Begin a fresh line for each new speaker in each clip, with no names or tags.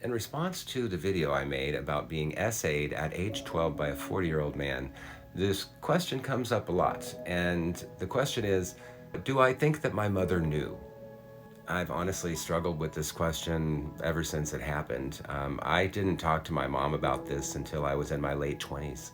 In response to the video I made about being essayed at age 12 by a 40-year-old man, this question comes up a lot. And the question is, do I think that my mother knew? I've honestly struggled with this question ever since it happened. I didn't talk to my mom about this until I was in my late 20s.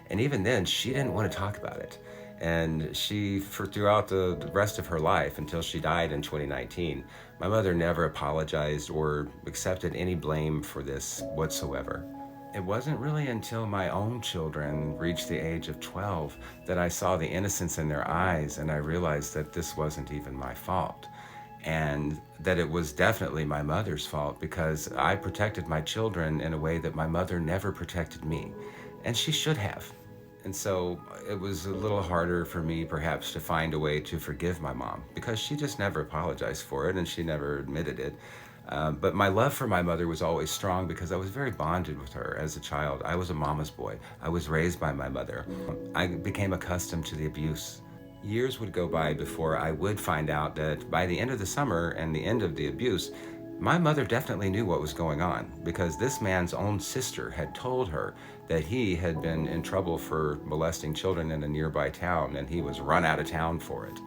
And even then, she didn't want to talk about it. And for throughout the rest of her life until she died in 2019, my mother never apologized or accepted any blame for this whatsoever. It wasn't really until my own children reached the age of 12 that I saw the innocence in their eyes and I realized that this wasn't even my fault. And that it was definitely my mother's fault because I protected my children in a way that my mother never protected me. And she should have. And so it was a little harder for me, perhaps, to find a way to forgive my mom because she just never apologized for it and she never admitted it. But my love for my mother was always strong because I was very bonded with her as a child. I was a mama's boy. I was raised by my mother. I became accustomed to the abuse. Years would go by before I would find out that by the end of the summer and the end of the abuse, my mother definitely knew what was going on because this man's own sister had told her that he had been in trouble for molesting children in a nearby town and he was run out of town for it.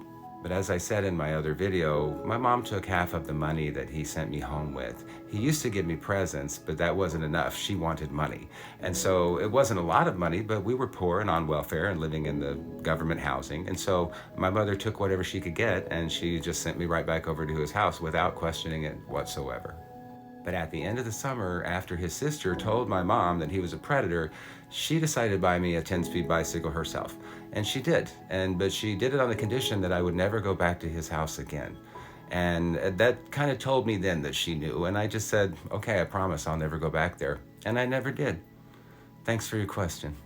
But as I said in my other video, my mom took half of the money that he sent me home with. He used to give me presents, but that wasn't enough. She wanted money. And so it wasn't a lot of money, but we were poor and on welfare and living in the government housing. And so my mother took whatever she could get and she just sent me right back over to his house without questioning it whatsoever. But at the end of the summer, after his sister told my mom that he was a predator, she decided to buy me a 10-speed bicycle herself. And she did. But she did it on the condition that I would never go back to his house again. And that kind of told me then that she knew. And I just said, okay, I promise I'll never go back there. And I never did. Thanks for your question.